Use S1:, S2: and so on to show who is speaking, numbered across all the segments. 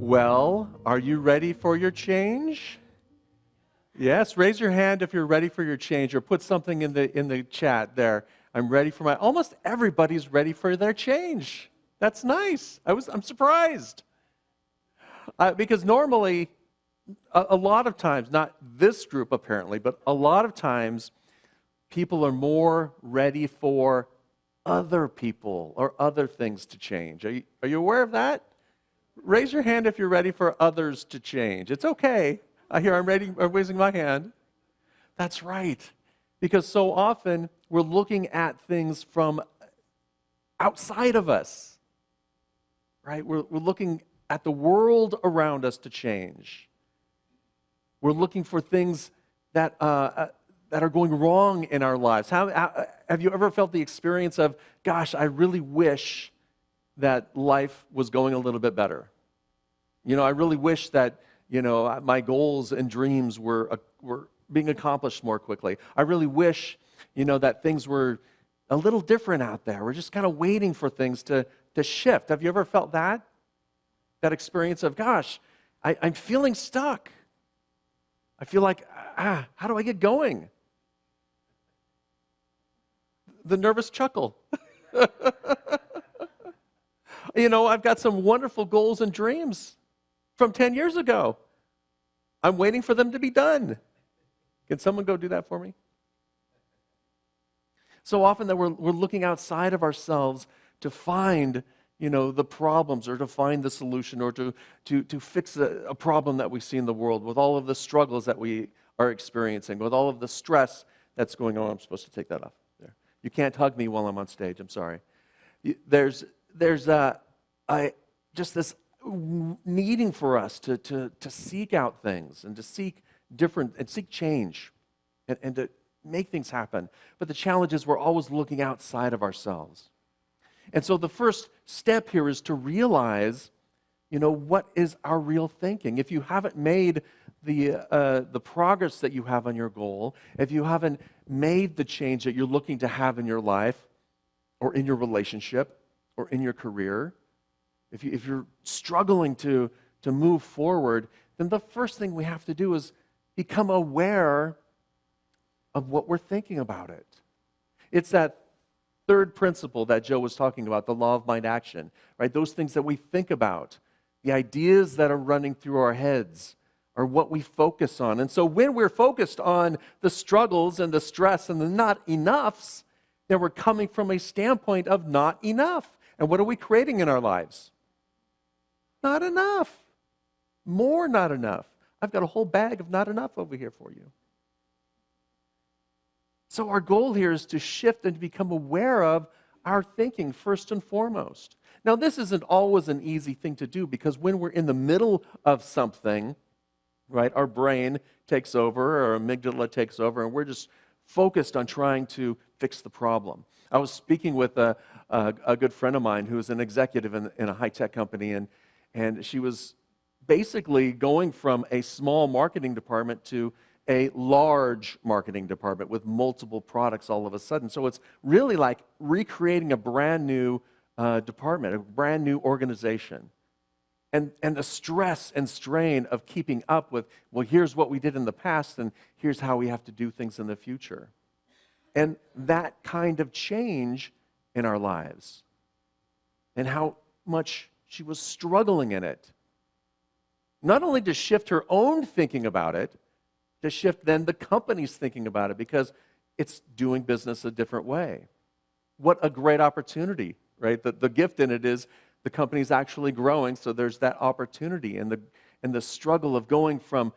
S1: Well, are you ready for your change? Yes, raise your hand if you're ready for your change, or put something in the chat there. I'm ready for my. Almost everybody's ready for their change. That's nice. I'm surprised. Because normally, a lot of times, not this group apparently, but a lot of times, people are more ready for other people or other things to change. Are you aware of that? Raise your hand if you're ready for others to change. It's okay. I'm raising my hand. That's right. Because so often we're looking at things from outside of us, right? We're looking at the world around us to change. We're looking for things that are going wrong in our lives. Have you ever felt the experience of, gosh, I really wish that life was going a little bit better? I really wish that, my goals and dreams were being accomplished more quickly. I really wish, that things were a little different out there. We're just kind of waiting for things to shift. Have you ever felt that? That experience of, gosh, I'm feeling stuck. I feel like, how do I get going? The nervous chuckle. I've got some wonderful goals and dreams from 10 years ago. I'm waiting for them to be done. Can someone go do that for me? So often that we're looking outside of ourselves to find, the problems, or to find the solution, or to fix a problem that we see in the world, with all of the struggles that we are experiencing, with all of the stress that's going on. I'm supposed to take that off there. You can't hug me while I'm on stage. I'm sorry. There's just this needing for us to seek out things and to seek change and to make things happen. But the challenge is we're always looking outside of ourselves. And so the first step here is to realize, what is our real thinking. If you haven't made the progress that you have on your goal, if you haven't made the change that you're looking to have in your life, or in your relationship, or in your career, if you're struggling to move forward, then the first thing we have to do is become aware of what we're thinking about it. It's that third principle that Joe was talking about, the law of mind action, right? Those things that we think about, the ideas that are running through our heads, are what we focus on. And so when we're focused on the struggles and the stress and the not enoughs, then we're coming from a standpoint of not enough. And what are we creating in our lives? Not enough. More not enough. I've got a whole bag of not enough over here for you. So our goal here is to shift and to become aware of our thinking first and foremost. Now, this isn't always an easy thing to do, because when we're in the middle of something, right, our brain takes over, our amygdala takes over, and we're just focused on trying to fix the problem. I was speaking with a good friend of mine who is an executive in a high-tech company, and she was basically going from a small marketing department to a large marketing department with multiple products all of a sudden. So it's really like recreating a brand new department, a brand new organization. And the stress and strain of keeping up with, well, here's what we did in the past, and here's how we have to do things in the future. And that kind of change in our lives, and how much she was struggling in it. Not only to shift her own thinking about it, to shift then the company's thinking about it, because it's doing business a different way. What a great opportunity, right? The gift in it is the company's actually growing, so there's that opportunity, and the struggle of going from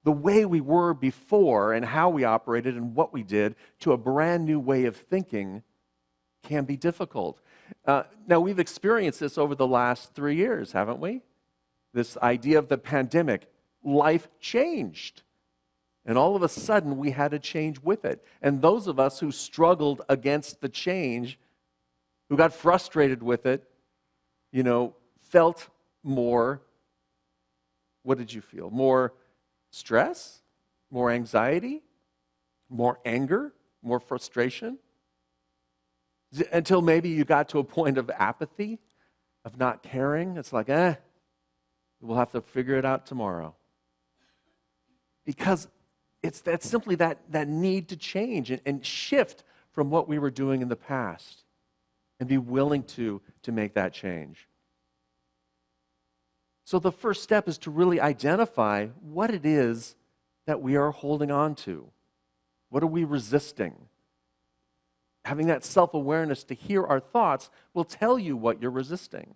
S1: the way we were before and how we operated and what we did to a brand new way of thinking can be difficult. Now, we've experienced this over the last 3 years, haven't we? This idea of the pandemic. Life changed. And all of a sudden, we had to change with it. And those of us who struggled against the change, who got frustrated with it, felt more, what did you feel? More stress? More anxiety? More anger? More frustration? Until maybe you got to a point of apathy, of not caring. It's like, We'll have to figure it out tomorrow. Because that's simply that need to change and shift from what we were doing in the past and be willing to make that change. So the first step is to really identify what it is that we are holding on to. What are we resisting? Having that self-awareness to hear our thoughts will tell you what you're resisting.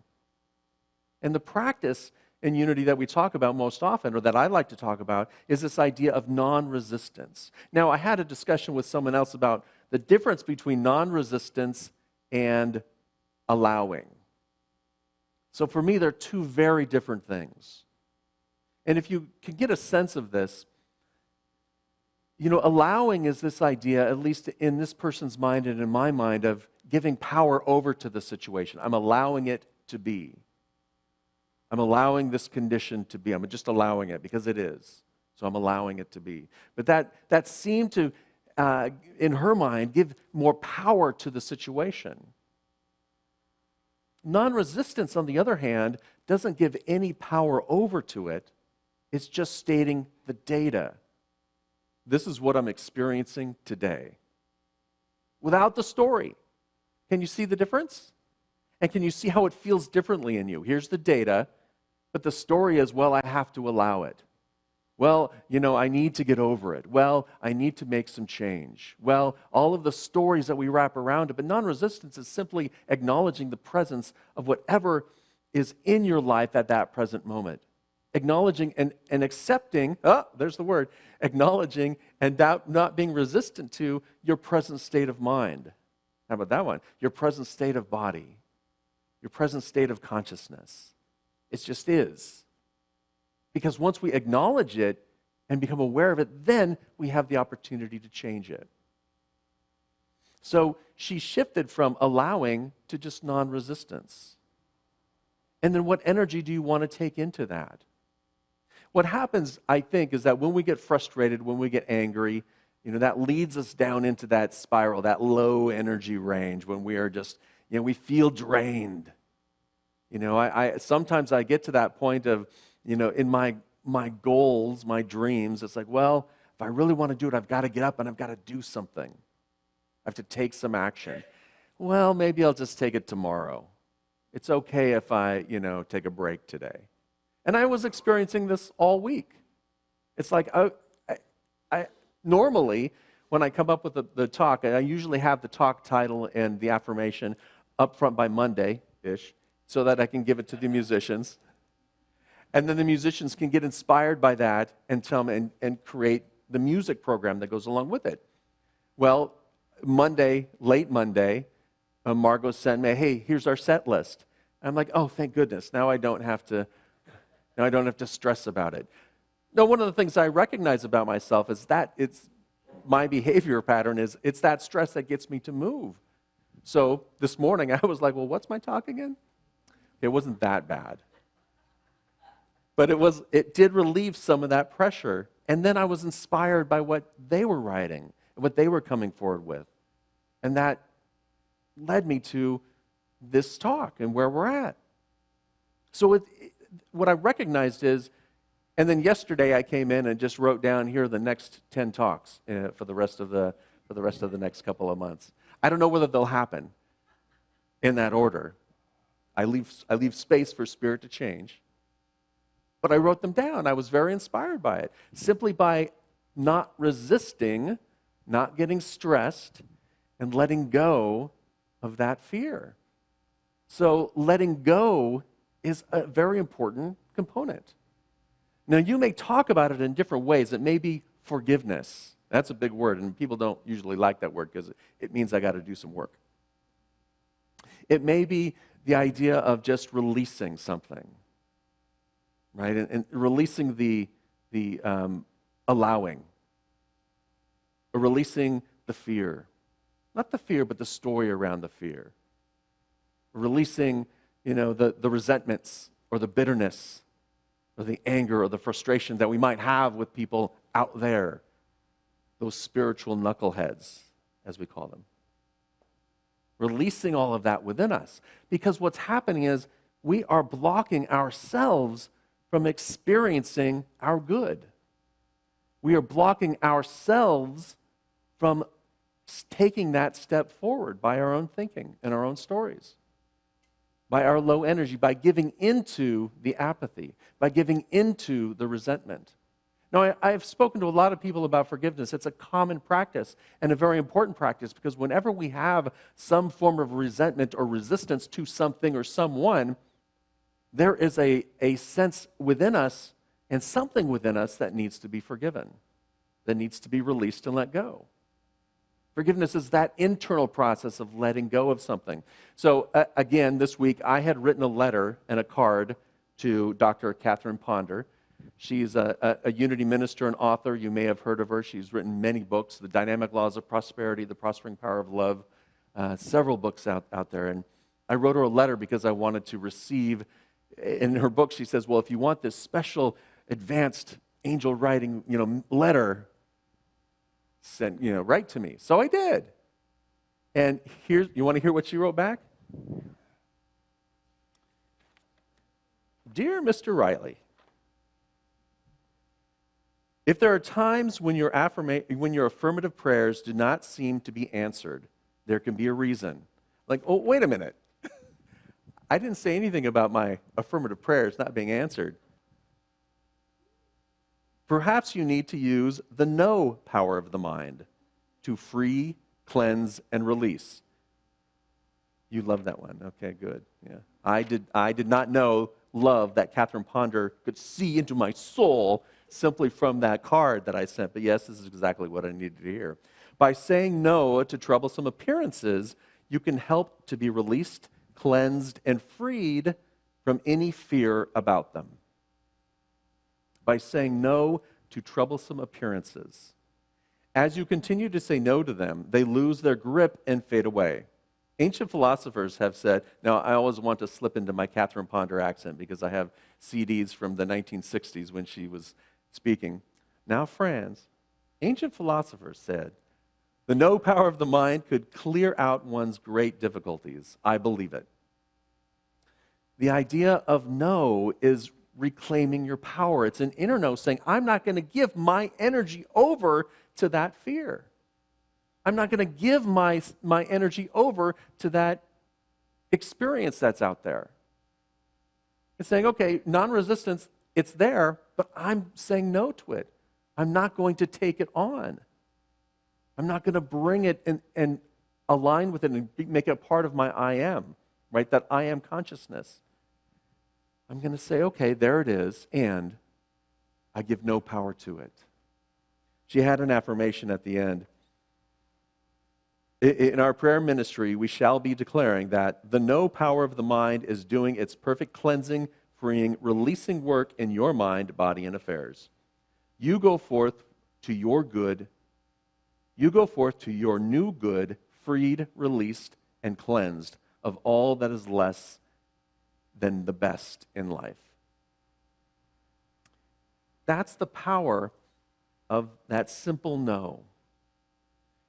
S1: And the practice in unity that we talk about most often, or that I like to talk about, is this idea of non-resistance. Now, I had a discussion with someone else about the difference between non-resistance and allowing. So for me, they're two very different things. And if you can get a sense of this, allowing is this idea, at least in this person's mind and in my mind, of giving power over to the situation. I'm allowing it to be. I'm allowing this condition to be. I'm just allowing it because it is. So I'm allowing it to be. But that seemed to, in her mind, give more power to the situation. Non-resistance, on the other hand, doesn't give any power over to it. It's just stating the data. This is what I'm experiencing today. Without the story. Can you see the difference? And can you see how it feels differently in you? Here's the data, but the story is, well, I have to allow it. Well, I need to get over it. Well, I need to make some change. Well, all of the stories that we wrap around it, but non-resistance is simply acknowledging the presence of whatever is in your life at that present moment. Acknowledging and accepting, there's the word, acknowledging and not being resistant to your present state of mind. How about that one? Your present state of body, your present state of consciousness. It just is. Because once we acknowledge it and become aware of it, then we have the opportunity to change it. So she shifted from allowing to just non-resistance. And then what energy do you want to take into that? What happens, I think, is that when we get frustrated, when we get angry, that leads us down into that spiral, that low energy range when we are just, we feel drained. I sometimes I get to that point of, in my goals, my dreams, it's like, well, if I really want to do it, I've got to get up and I've got to do something. I have to take some action. Well, maybe I'll just take it tomorrow. It's okay if I, take a break today. And I was experiencing this all week. It's like, I normally, when I come up with the talk, I usually have the talk title and the affirmation up front by Monday-ish, so that I can give it to the musicians. And then the musicians can get inspired by that and tell me and create the music program that goes along with it. Well, late Monday, Margot sent me, hey, here's our set list. I'm like, oh, thank goodness. Now I don't have to stress about it. No, one of the things I recognize about myself is that my behavior pattern is it's that stress that gets me to move. So this morning I was like, well, what's my talk again? It wasn't that bad. But it did relieve some of that pressure. And then I was inspired by what they were writing, what they were coming forward with. And that led me to this talk and where we're at. So what I recognized is, and then yesterday I came in and just wrote down here the next 10 talks for the rest of the next couple of months. I don't know whether they'll happen in that order. I leave space for spirit to change. But I wrote them down. I was very inspired by it. Simply by not resisting, not getting stressed, and letting go of that fear. So letting go is a very important component. Now, you may talk about it in different ways. It may be forgiveness. That's a big word, and people don't usually like that word because it means I got to do some work. It may be the idea of just releasing something. Right, and releasing the allowing, or releasing the fear, not the fear, but the story around the fear. Releasing, the resentments or the bitterness or the anger or the frustration that we might have with people out there, those spiritual knuckleheads, as we call them. Releasing all of that within us, because what's happening is we are blocking ourselves from experiencing our good. We are blocking ourselves from taking that step forward by our own thinking and our own stories, by our low energy, by giving into the apathy, by giving into the resentment. Now, I've spoken to a lot of people about forgiveness. It's a common practice and a very important practice, because whenever we have some form of resentment or resistance to something or someone, there is a sense within us and something within us that needs to be forgiven, that needs to be released and let go. Forgiveness is that internal process of letting go of something. So again, this week I had written a letter and a card to Dr. Catherine Ponder. She's a Unity minister and author. You may have heard of her. She's written many books, The Dynamic Laws of Prosperity, The Prospering Power of Love, several books out there. And I wrote her a letter because I wanted to receive. In her book, she says, well, if you want this special advanced angel writing, letter, write to me. So I did. And you want to hear what she wrote back? Dear Mr. Riley, if there are times when your affirmative prayers do not seem to be answered, there can be a reason. Like, oh, wait a minute. I didn't say anything about my affirmative prayers not being answered. Perhaps you need to use the know power of the mind to free, cleanse, and release. You love that one. Okay, good. Yeah. I did not love that Catherine Ponder could see into my soul simply from that card that I sent. But yes, this is exactly what I needed to hear. By saying no to troublesome appearances, you can help to be released, cleansed, and freed from any fear about them. By saying no to troublesome appearances. As you continue to say no to them, they lose their grip and fade away. Ancient philosophers have said, now I always want to slip into my Catherine Ponder accent because I have CDs from the 1960s when she was speaking. Now, friends, ancient philosophers said, the no power of the mind could clear out one's great difficulties. I believe it. The idea of no is reclaiming your power. It's an inner no saying, I'm not going to give my energy over to that fear. I'm not going to give my energy over to that experience that's out there. It's saying, okay, non-resistance, it's there, but I'm saying no to it. I'm not going to take it on. I'm not going to bring it and align with it and make it part of my I am, right? That I am consciousness. I'm going to say, okay, there it is, and I give no power to it. She had an affirmation at the end. In our prayer ministry, we shall be declaring that the no power of the mind is doing its perfect cleansing, freeing, releasing work in your mind, body, and affairs. You go forth to your good. You go forth to your new good, freed, released, and cleansed of all that is less than the best in life. That's the power of that simple no.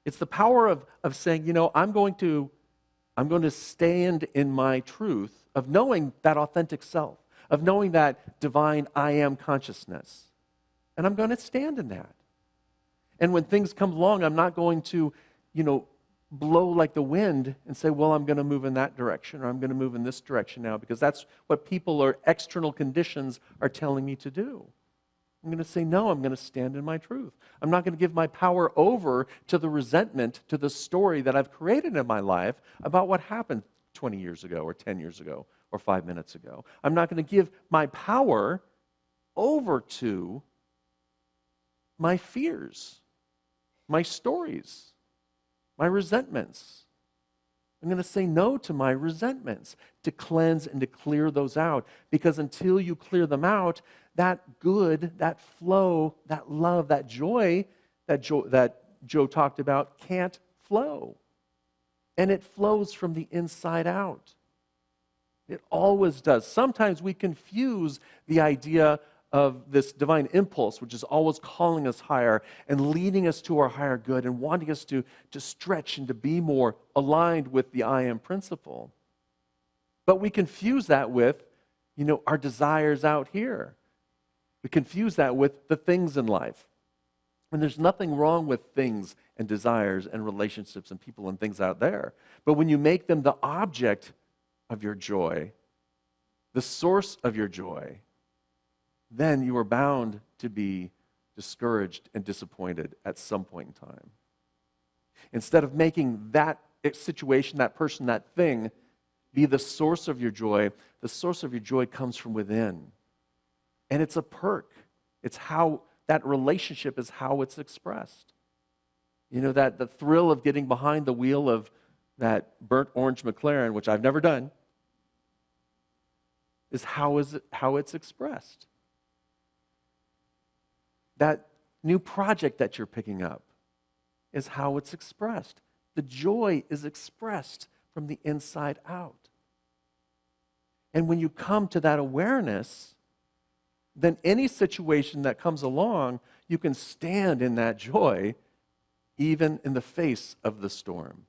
S1: It's the power of saying, I'm going to stand in my truth, of knowing that authentic self, of knowing that divine I am consciousness. And I'm going to stand in that. And when things come along, I'm not going to, blow like the wind and say, well, I'm going to move in that direction, or I'm going to move in this direction now, because that's what people or external conditions are telling me to do. I'm going to say, no, I'm going to stand in my truth. I'm not going to give my power over to the resentment, to the story that I've created in my life about what happened 20 years ago, or 10 years ago, or 5 minutes ago. I'm not going to give my power over to my fears, my stories, my resentments. I'm going to say no to my resentments, to cleanse and to clear those out. Because until you clear them out, that good, that flow, that love, that joy that Joe talked about can't flow. And it flows from the inside out. It always does. Sometimes we confuse the idea of this divine impulse, which is always calling us higher and leading us to our higher good and wanting us to stretch and to be more aligned with the I am principle. But we confuse that with, our desires out here. We confuse that with the things in life. And there's nothing wrong with things and desires and relationships and people and things out there. But when you make them the object of your joy, the source of your joy, then you are bound to be discouraged and disappointed at some point in time. Instead of making that situation, that person, that thing be the source of your joy, the source of your joy comes from within. And it's a perk. It's how that relationship is how it's expressed. You know, that the thrill of getting behind the wheel of that burnt orange McLaren, which I've never done, is how it's expressed. That new project that you're picking up is how it's expressed. The joy is expressed from the inside out. And when you come to that awareness, then any situation that comes along, you can stand in that joy even in the face of the storm.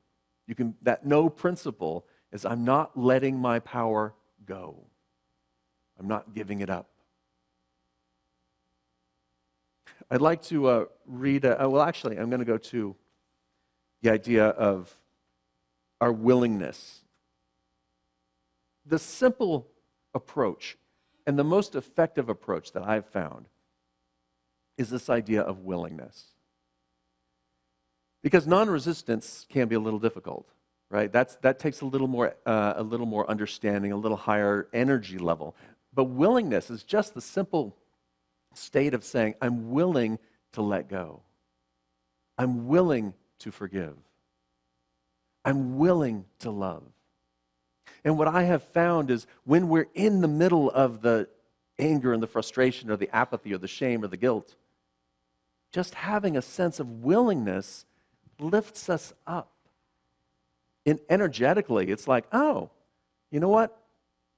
S1: That no principle is I'm not letting my power go. I'm not giving it up. I'd like to read, I'm going to go to the idea of our willingness. The simple approach and the most effective approach that I've found is this idea of willingness. Because non-resistance can be a little difficult, right? That takes a little more understanding, a little higher energy level. But willingness is just the simple state of saying, I'm willing to let go. I'm willing to forgive. I'm willing to love. And what I have found is when we're in the middle of the anger and the frustration or the apathy or the shame or the guilt, just having a sense of willingness lifts us up. And energetically, it's like, oh, you know what?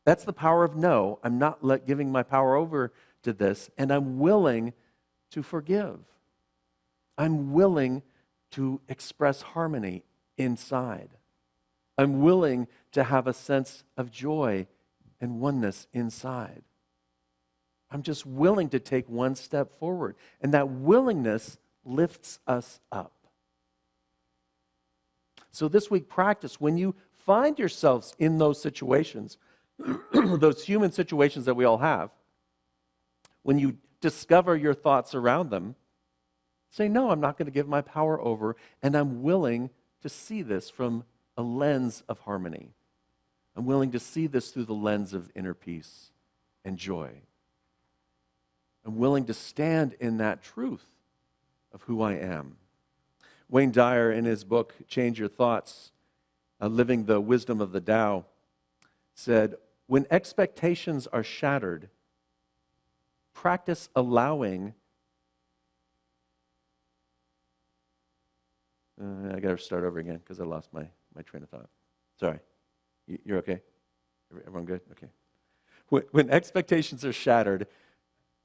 S1: That's the power of no. I'm not giving my power over to this, and I'm willing to forgive. I'm willing to express harmony inside. I'm willing to have a sense of joy and oneness inside. I'm just willing to take one step forward. And that willingness lifts us up. So this week, practice when you find yourselves in those situations, those human situations that we all have, when you discover your thoughts around them, say, no, I'm not going to give my power over, and I'm willing to see this from a lens of harmony. I'm willing to see this through the lens of inner peace and joy. I'm willing to stand in that truth of who I am. Wayne Dyer, in his book, Change Your Thoughts, Living the Wisdom of the Tao, said, when expectations are shattered, practice allowing... I got to start over again because I lost my train of thought. Sorry. You're okay? Everyone good? Okay. When expectations are shattered,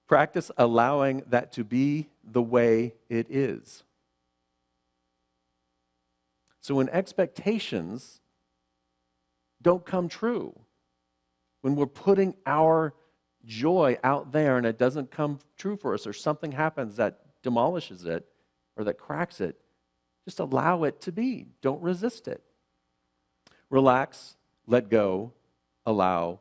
S1: practice allowing that to be the way it is. So when expectations don't come true, when we're putting our joy out there and it doesn't come true for us, or something happens that demolishes it or that cracks it, just allow it to be. Don't resist it. Relax, let go, allow,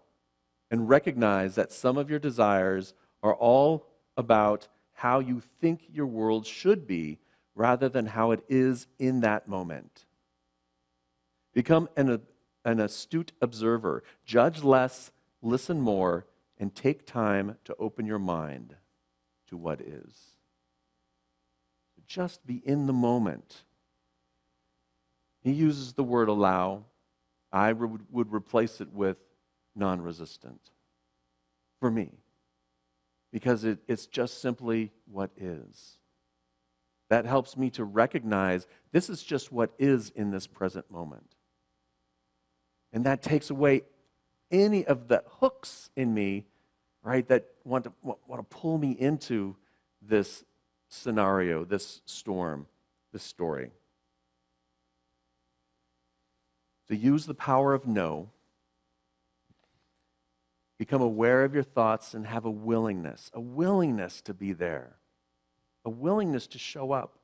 S1: and recognize that some of your desires are all about how you think your world should be rather than how it is in that moment. Become an astute observer. Judge less, listen more, and take time to open your mind to what is. Just be in the moment. He uses the word allow. I would replace it with non-resistant for me, because it's just simply what is. That helps me to recognize this is just what is in this present moment. And that takes away any of the hooks in me, right, that want to pull me into this scenario, this storm, this story. So use the power of no. Become aware of your thoughts and have a willingness to be there, a willingness to show up.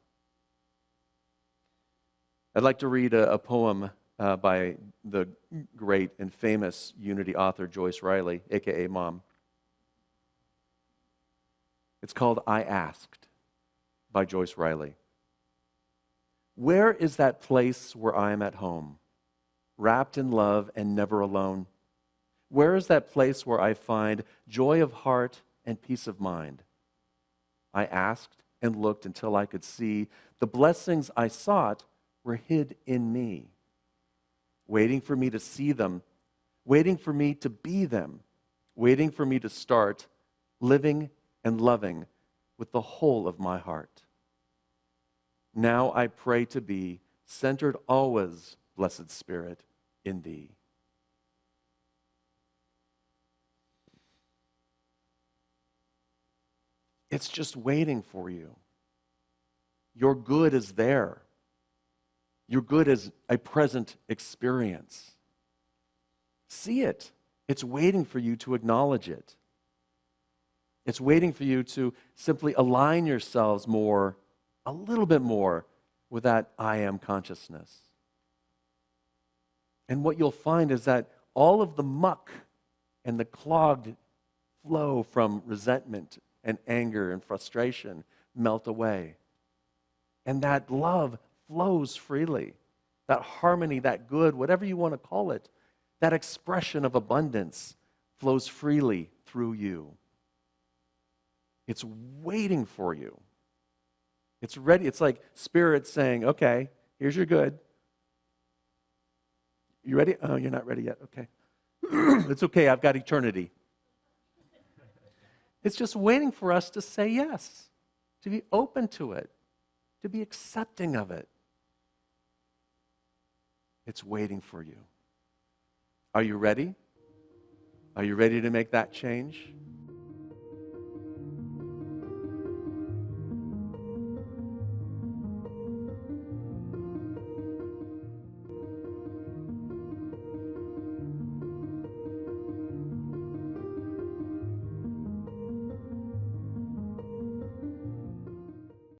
S1: I'd like to read a poem by the great and famous Unity author Joyce Riley, a.k.a. Mom. It's called I Asked by Joyce Riley. Where is that place where I am at home, wrapped in love and never alone? Where is that place where I find joy of heart and peace of mind? I asked and looked until I could see the blessings I sought were hid in me, waiting for me to see them, waiting for me to be them, waiting for me to start living and loving with the whole of my heart. Now I pray to be centered always, blessed Spirit, in thee. It's just waiting for you. Your good is there. Your good is a present experience. See it. It's waiting for you to acknowledge it. It's waiting for you to simply align yourselves more, a little bit more, with that I am consciousness. And what you'll find is that all of the muck and the clogged flow from resentment and anger and frustration melt away. And that love flows freely. That harmony, that good, whatever you want to call it, that expression of abundance flows freely through you. It's waiting for you. It's ready. It's like Spirit saying, okay, here's your good. You ready? Oh, you're not ready yet. Okay. It's okay. I've got eternity. It's just waiting for us to say yes, to be open to it, to be accepting of it. It's waiting for you. Are you ready? Are you ready to make that change?